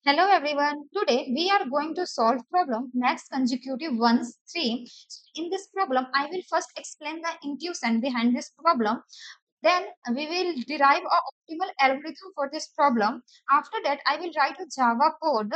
Hello everyone. Today we are going to solve problem max consecutive ones 3. In this problem, I will first explain the intuition behind this problem. Then we will derive a optimal algorithm for this problem. After that, I will write a Java code.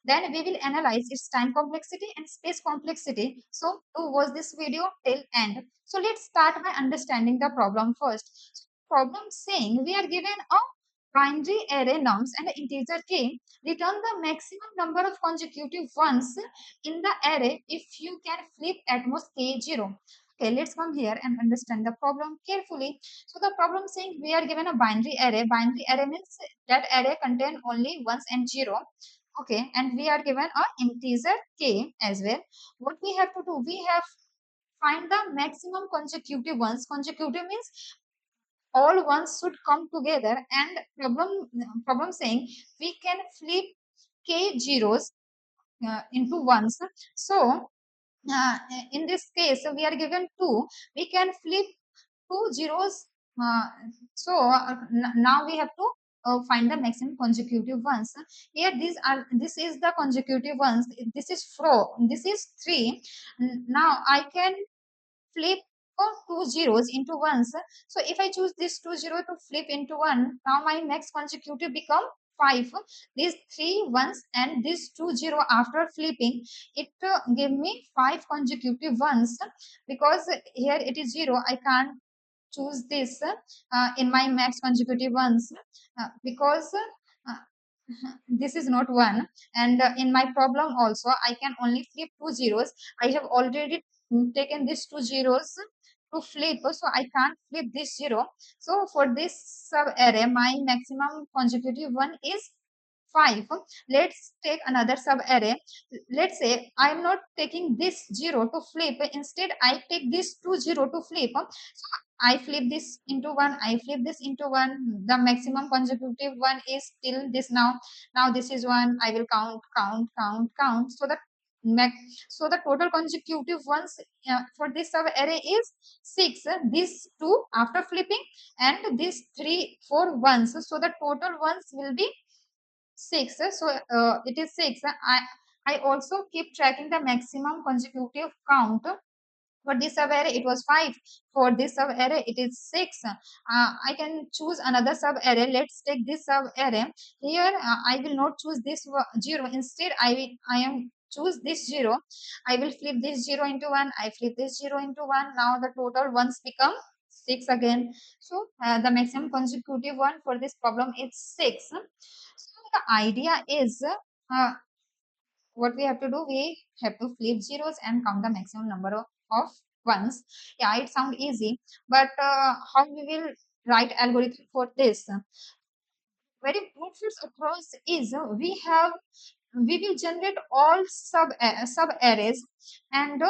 Then we will analyze its time complexity and space complexity. So to watch this video till end. So let's start by understanding the problem first. Problem saying we are given a binary array nums and an integer k. Return the maximum number of consecutive ones in the array if you can flip at most k0. Okay, let's come here and understand the problem carefully. So the problem saying we are given a binary array. Binary array means that array contain only ones and zero. Okay, and we are given a integer k as well. What we have to do? We have find the maximum consecutive ones. Consecutive means all ones should come together, and problem saying we can flip k zeros into ones. So uh, in this case we are given 2, we can flip two zeros. uh, now we have to find the maximum consecutive ones. Here this is the consecutive ones. This is 3. Now I can flip two zeros into ones. So if I choose this 20 to flip into one, now my next consecutive become 5. These 3 ones and this 20 after flipping, it give me 5 consecutive ones. Because here it is 0, I can't choose this in my max consecutive ones, because this is not 1. And in my problem also I can only flip two zeros. I have already taken these two zeros to flip, so I can't flip this 0. So for this sub array my maximum consecutive one is 5. Let's take another sub array. Let's say I'm not taking this 0 to flip, instead I take this 20 to flip. So I flip this into 1, I flip this into 1. The maximum consecutive one is still this. Now this is 1. I will count. So the max, so the total consecutive ones for this sub array is 6. This 2 after flipping, and this 3 4 ones. So the total ones will be 6. So it is 6. I also keep tracking the maximum consecutive count. For this sub array it was 5. For this sub array it is 6. I can choose another sub array. Let's take this sub array. Here I will not choose this 0. Instead I am choose this 0. I will flip this 0 into 1. I flip this 0 into 1. Now the total ones become 6 again. So the maximum consecutive one for this problem is 6. So the idea is, what we have to do, we have to flip zeros and count the maximum number of ones. Yeah, it sounds easy, but how we will write algorithm for this? Very brute approach is, we will generate all sub arrays and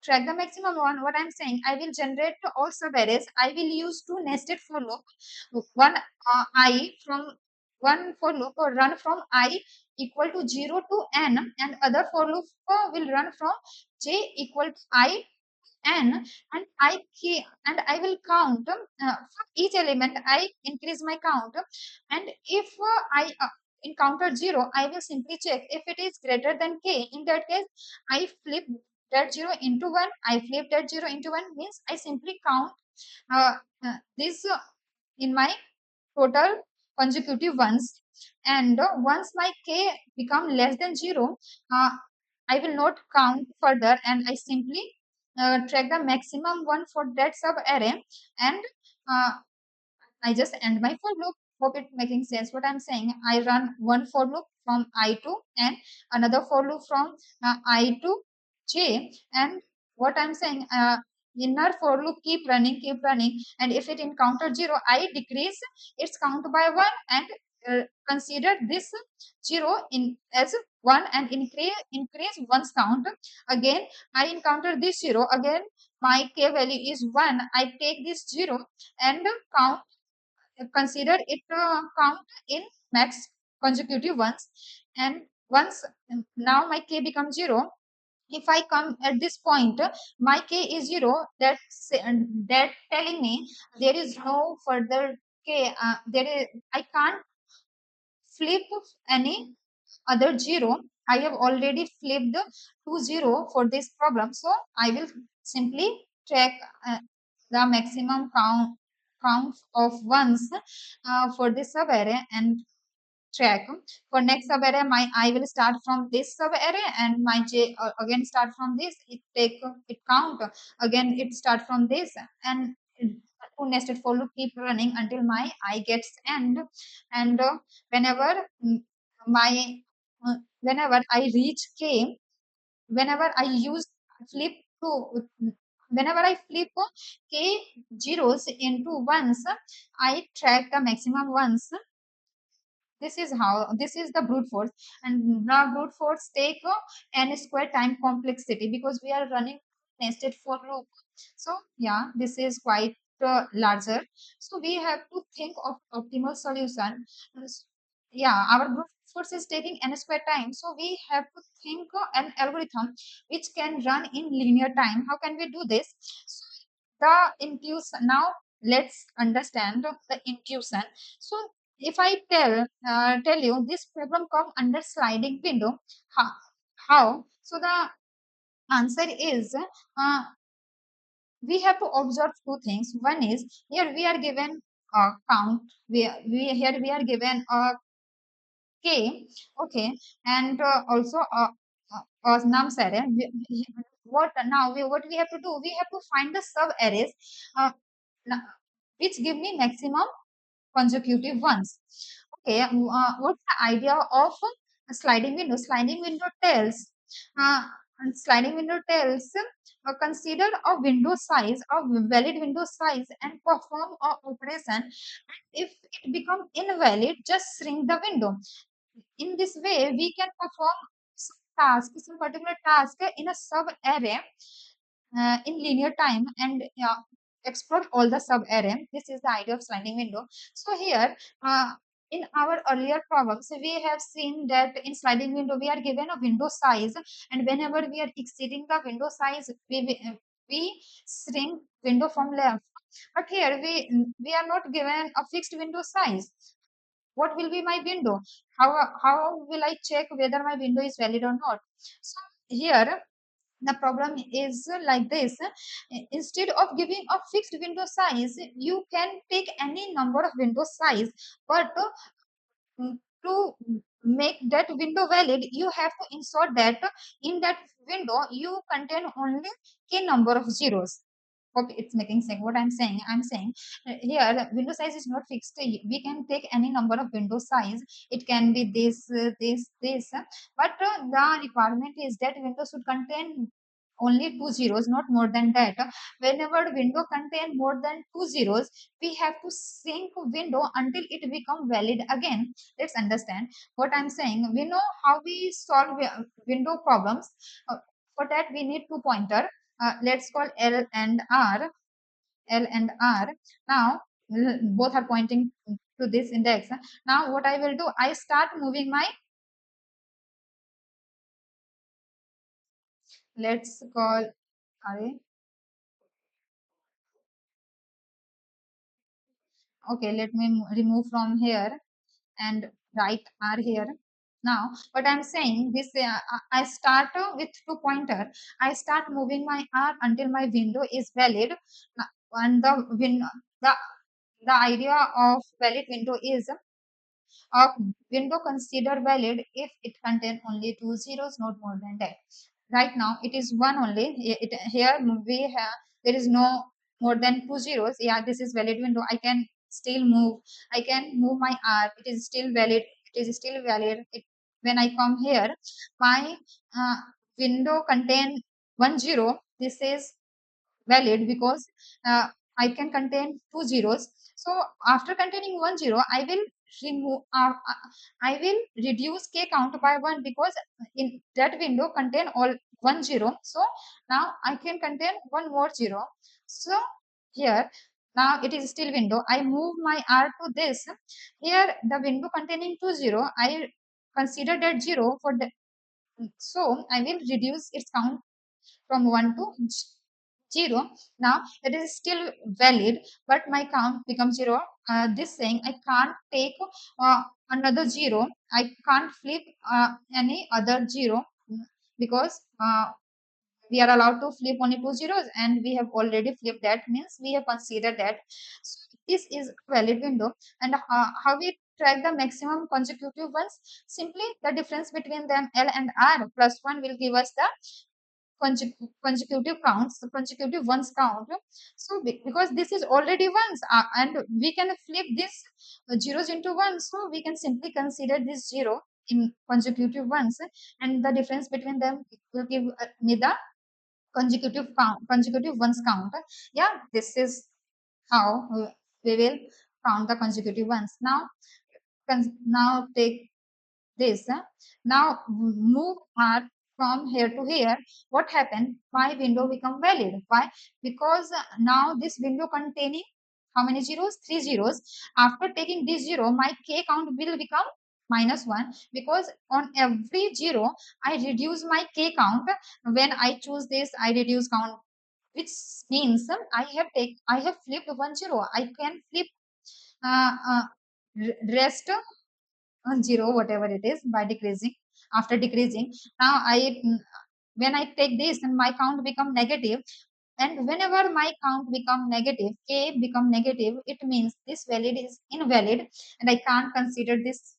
track the maximum one. What I'm saying, I will generate all sub arrays. I will use two nested for loop. One I from one for loop or run from I equal to 0 to n, and other for loop will run from j equal to I n, and I will count for each element. I increase my count, and if I encounter 0, I will simply check if it is greater than k. In that case, I flip that 0 into 1. I flip that 0 into 1 means I simply count uh, this in my total consecutive ones. And once my k become less than 0, uh, I will not count further, and I simply track the maximum one for that sub array, and uh, I just end my for loop. Hope it making sense what I'm saying. I run one for loop from I to n, another for loop from I to j, and what I'm saying, inner for loop keep running, and if it encounter 0, I decrease its count by 1 and consider this 0 in as 1 and increase one's count. Again, I encounter this 0. Again, my k value is 1. I take this 0 and count consider it count in max consecutive ones. And once now my k becomes 0, if I come at this point, my k is 0. That telling me there is no further k. There is, I can't flip any other 0. I have already flipped to 0 for this problem. So I will simply track the maximum count of ones for this subarray and track. For next subarray, my I will start from this subarray and my j again start from this. It count again. It start from this and two nested for loop keep running until my I gets end. And whenever my whenever I reach k, whenever I use flip to whenever I flip k zeros into ones, I track the maximum ones. This is the brute force, and the brute force take n square time complexity because we are running nested for loop. So yeah, this is quite larger, so we have to think of optimal solution. Yeah, our brute force is taking n square time, so we have to think an algorithm which can run in linear time. How can we do this? So the intuition, now let's understand the intuition. So if I tell you this problem come under sliding window, how? How? So the answer is we have to observe two things. One is here we are given a count. We here we are given a k, okay, and also a nums array. What now? What we have to do? We have to find the sub arrays, uh, which give me maximum consecutive ones. Okay, what's the idea of a sliding window? Uh, Sliding window tells consider a window size, a valid window size, and perform a operation. If it become invalid, just shrink the window. In this way, we can perform some particular task in a sub array in linear time and explore all the sub array. This is the idea of sliding window. So here, in our earlier problems, we have seen that in sliding window we are given a window size, and whenever we are exceeding the window size, we shrink window from left. But here we are not given a fixed window size. What will be my window? How will I check whether my window is valid or not? So here the problem is like this. Instead of giving a fixed window size, you can take any number of window size, but to make that window valid, you have to insert that in that window you contain only k number of zeros. Hope it's making sense what I'm saying here window size is not fixed. We can take any number of window size. It can be this, but the requirement is that window should contain only two zeros, not more than that. Whenever window contain more than two zeros, we have to sync window until it become valid again. Let's understand what I'm saying. We know how we solve window problems. For that we need two pointer. Let's call L and R. L and R. Now both are pointing to this index. Now what I will do, I start moving my, let's call array. Okay, let me remove from here and write R here. Now, what I'm saying, this I start with two pointer. I start moving my R until my window is valid, and the the idea of valid window is a window considered valid if it contains only two zeros, not more than that. Right now, it is one only. Here we have, there is no more than two zeros. Yeah, this is valid window. I can still move. I can move my R. It is still valid. It is still valid. When I come here, my uh, window contain one zero. This is valid because uh, I can contain two zeros. So after containing one zero, I will remove. I will reduce k count by one because in that window contain all one zero. So now I can contain one more zero. So here now it is still window. I move my R to this. Here the window containing two zero. I consider that zero for the. So I will reduce its count from 1 to 0. Now it is still valid, but my count becomes 0. This saying I can't take another zero. I can't flip any other zero, because we are allowed to flip only two zeros, and we have already flipped that, means we have considered that. So this is valid window. And how we track the maximum consecutive ones? Simply the difference between them, L and R plus 1, will give us the consecutive counts, the consecutive ones count. So because this is already ones, and we can flip this zeros into ones, so we can simply consider this zero in consecutive ones, and the difference between them will give me the consecutive ones count. Yeah, this is how we will count the consecutive ones. Now now take this. Now move R from here to here. What happened? My window become valid. Why? Because now this window containing how many zeros? Three zeros. After taking this zero, my k count will become -1, because on every zero I reduce my k count. When I choose this, I reduce count, which means I have flipped one zero. I can flip uh, uh, rest on zero, whatever it is, by decreasing. After decreasing, now when I take this, and my count become negative, and whenever my count become negative, k become negative, it means this valid is invalid, and I can't consider this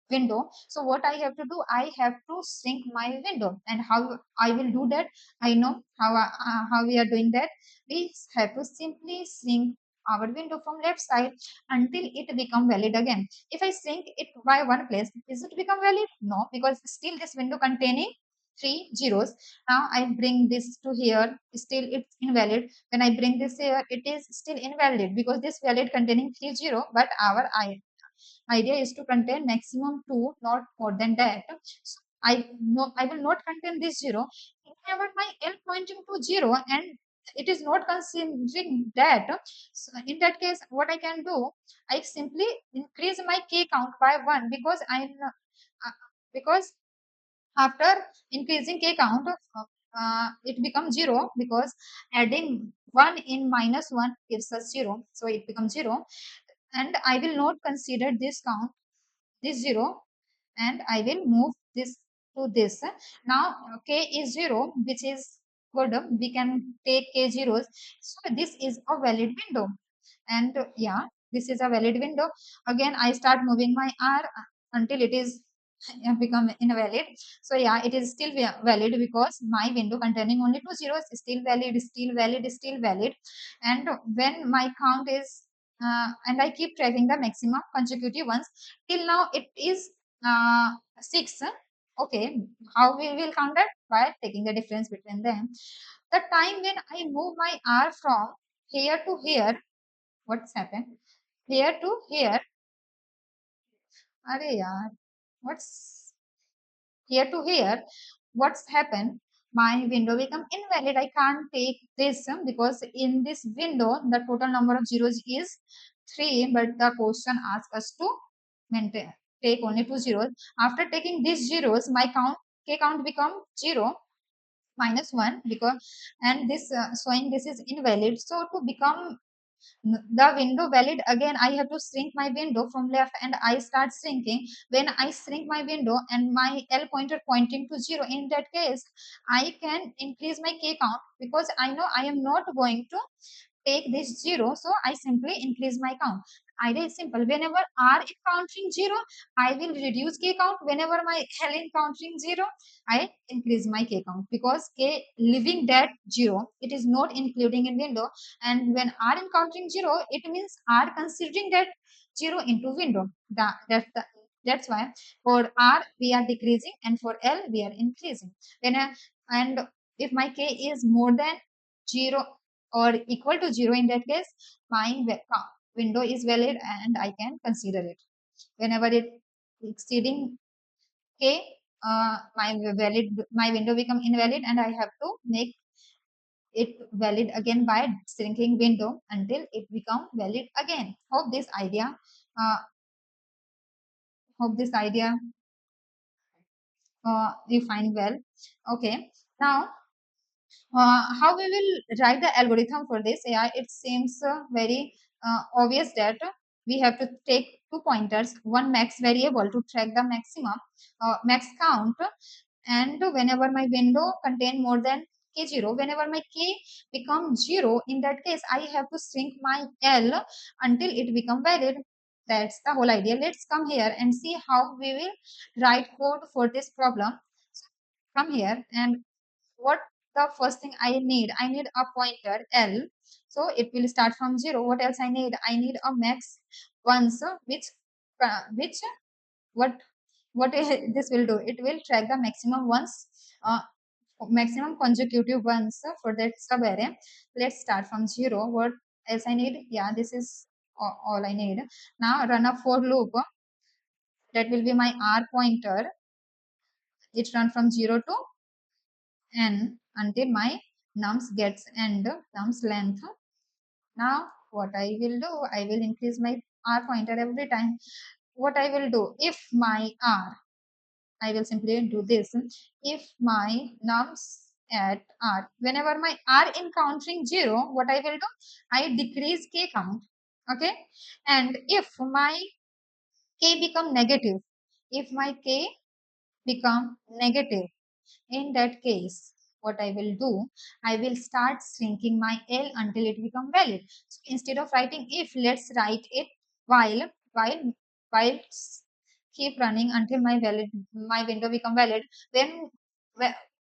window. So what I have to do, I have to shrink my window. And how I will do that? I know how we are doing that. We have to simply shrink our window from left side until it become valid again. If I shrink it by one place, is it become valid? No, because still this window containing three zeros. Now I bring this to here, still it's invalid. When I bring this here, it is still invalid, because this valid containing three zero, but our idea is to contain maximum two, not more than that. So I will not contain this zero. Whenever my L pointing to zero and it is not considering that, so in that case, what I can do, I simply increase my k count by one, because because after increasing k count, it becomes zero, because adding 1 in -1 gives us 0. So it becomes 0. And I will not consider this count, this 0, and I will move this to this. Now k is 0, which is good. We can take k zeros. So this is a valid window. And yeah, this is a valid window. Again, I start moving my R until it is become invalid. So yeah, it is still valid, because my window containing only two zeros is still valid, still valid, still valid. And when my count is and I keep tracking the maximum consecutive ones, till now it is 6. Okay, how we will count that? By taking the difference between them. The time when I move my R from here to here, what's happened? Here to here. Arey yaar, what's here to here? What's happened? My window become invalid. I can't take this because in this window the total number of zeros is 3, but the question asks us to maintain take only two zeros. After taking these zeros, my count k count become 0 -1, because and this showing this is invalid. So to become the window valid again, I have to shrink my window from left, and I start shrinking. When I shrink my window and my L pointer pointing to 0, in that case I can increase my k count, because I know I am not going to take this 0, so I simply increase my count. Idea is simple. Whenever R encountering 0, I will reduce k count. Whenever my L encountering 0, I increase my k count, because k leaving that 0, it is not including in window. And when R encountering 0, it means R considering that 0 into window. That's why for R we are decreasing, and for L we are increasing. And if my k is more than 0 or equal to 0, in that case my window is valid and I can consider it. Whenever it exceeding k, my window become invalid, and I have to make it valid again by shrinking window until it become valid again. Uh, hope this idea you find well. Okay, now how we will write the algorithm for this? Yeah, it seems very obvious that we have to take two pointers, one max variable to track the maximum max count, and whenever my window contain more than k0, whenever my k becomes 0, in that case I have to shrink my L until it become valid. That's the whole idea. Let's come here and see how we will write code for this problem. So come here, and what the first thing I need? I need a pointer L. So it will start from 0. What else I need? I need a max once, which what this will do? It will track the maximum ones, maximum consecutive ones for that sub array. Let's start from 0. What else I need? Yeah, this is all I need. Now run a for loop. That will be my R pointer. It run from 0 to n until my nums gets end, nums length. Now what I will do? I will increase my R pointer every time. What I will do? If my R, I will simply do this. If my nums at R, whenever my R encountering 0, what I will do? I decrease k count. Okay. And if my k become negative, if my k become negative, in that case, what I will do, I will start shrinking my L until it become valid. So instead of writing if, let's write it while, while, while keep running until my window become valid. When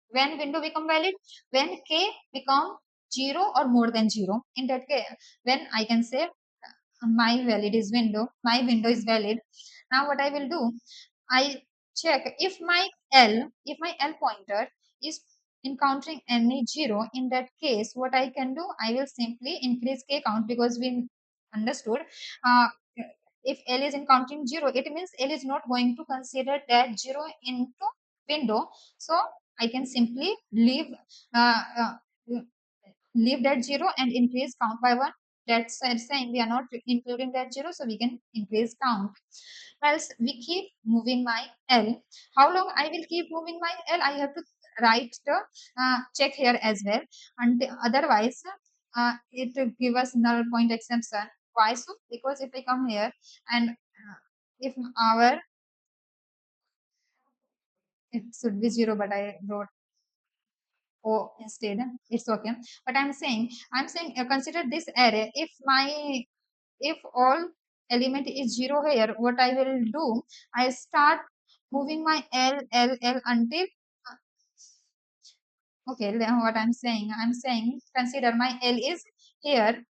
when window become valid, when k become 0 or more than 0, in that case, when I can say my window is valid. Now what I will do, I check if my L pointer is encountering any 0. In that case, what I can do, I will simply increase k count, because we understood uh, if L is encountering 0, it means L is not going to consider that 0 into window. So I can simply uh, uh, leave that 0 and increase count by 1. That's saying we are not including that 0, so we can increase count. Else we keep moving my L. How long I will keep moving my L? I have to write the check here as well. And otherwise, it will give us null point exception. Why so? Because if I come here and if our, it should be 0, but I wrote O instead. It's okay. But I'm saying consider this array. If all element is 0 here, what I will do, I start moving my L until okay. Then what I'm saying consider my L is here,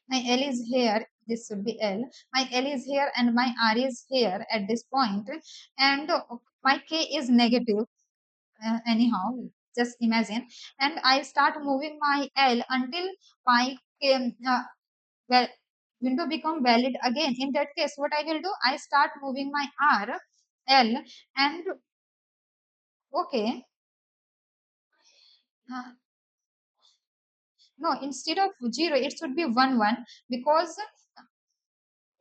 my L is here, this should be L, my L is here and my R is here at this point, and my K is negative. Anyhow, just imagine, and I start moving my L until my well, window become valid again. In that case, what I will do, I start moving my R, L, and okay, uh, no, instead of 0, it should be 1 1, because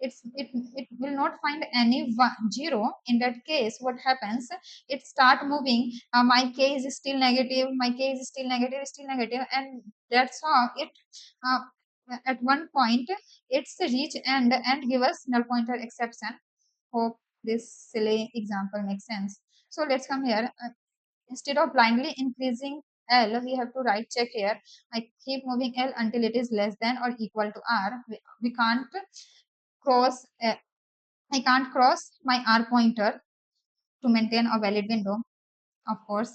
it will not find any 0. In that case, what happens, it start moving, my k is still negative, my k is still negative, and that's how it uh, at one point it's reach end and give us null pointer exception. Hope this silly example makes sense. So let's come here. Instead of blindly increasing L, we have to write check here. I keep moving L until it is less than or equal to R. We can't cross, I can't cross my R pointer to maintain a valid window, of course.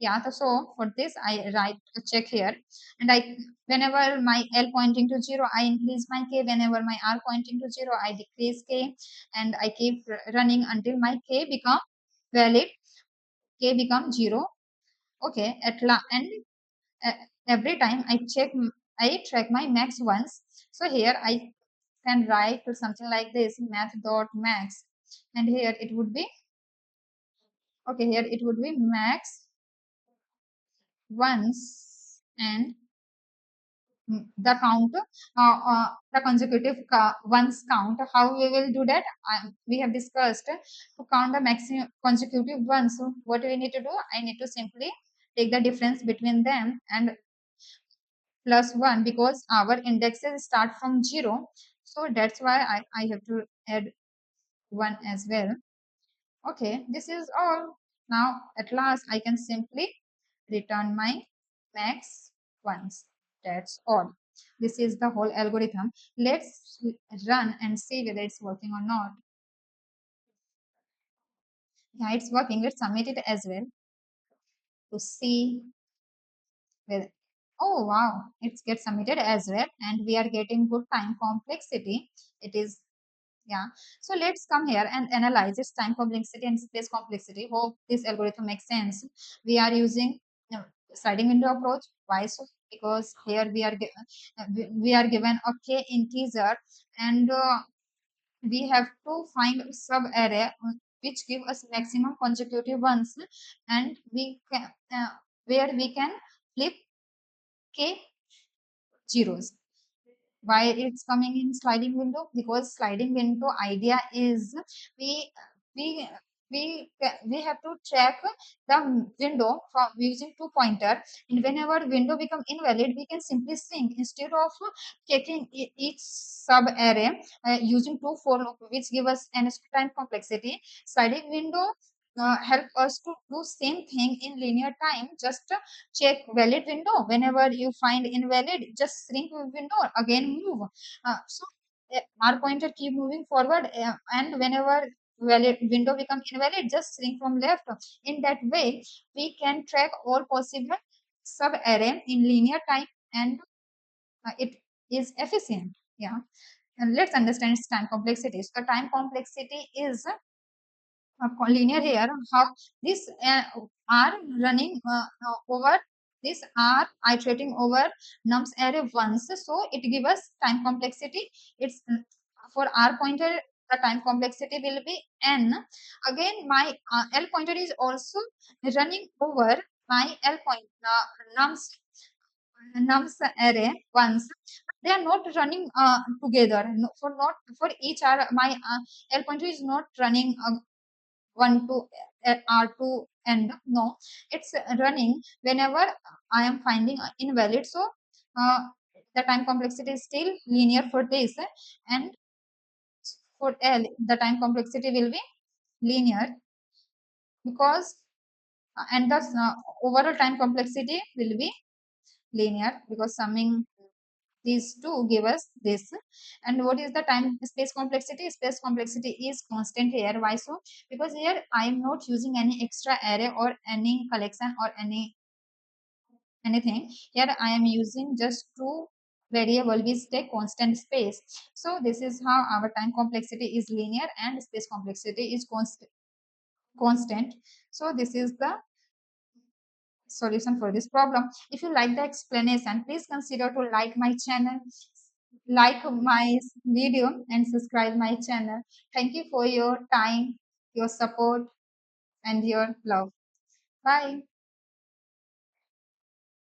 Yeah, so for this, I write a check here, and whenever my L pointing to 0, I increase my K. Whenever my R pointing to 0, I decrease K, and I keep running until my K become valid, K become 0. Okay, and uh, every time I track my max once. So here I can write to something like this, math dot max, and here it would be, okay, here it would be max once, and the count, the consecutive ones count. How we will do that? We have discussed to count the maximum consecutive ones. So what we need to do? I need to simply take the difference between them and plus 1, because our indexes start from 0. So that's why I have to add one as well. Okay, this is all. Now at last I can simply return my max ones. That's all. This is the whole algorithm. Let's run and see whether it's working or not. Yeah, it's working. Let's submit it as well to see whether. Oh wow, it gets submitted as well, and we are getting good time complexity. It is. Yeah. So let's come here and analyze its time complexity and space complexity. Hope this algorithm makes sense. We are using sliding window approach. Why so? Because here we are given a k integer, and we have to find sub array which give us maximum consecutive ones, and we can where we can flip k zeros. Why it's coming in sliding window? Because sliding window idea is we we we have to track the window from using two pointer, and whenever window become invalid we can simply shrink instead of taking each sub array using two for loop which give us an time complexity. Sliding window help us to do same thing in linear time. Just check valid window. Whenever you find invalid, just shrink window, again move. So our pointer keep moving forward, and whenever valid window become invalid, just shrink from left. In that way, we can track all possible sub array in linear time, and it is efficient. Yeah, and let's understand its time complexity. So the time complexity is linear here. How this are running over this are iterating over nums array once, so it give us time complexity. It's for r pointer the time complexity will be n. Again my l pointer is also running over my l point nums array once. They are not running together. No, for not for each r my l pointer is not running 1 to R2 end. No, it's running whenever I am finding invalid. So uh, the time complexity is still linear for this, and for L the time complexity will be linear because and the overall time complexity will be linear because summing these two give us this. And what is the time space complexity? Space complexity is constant here. Why so? Because here I am not using any extra array or any collection or anything. Here I am using just two variable which take constant space. So this is how our time complexity is linear and space complexity is constant. So this is the solution for this problem. If you like the explanation, please consider to like my channel, like my video, and subscribe my channel. Thank you for your time, your support, and your love. Bye.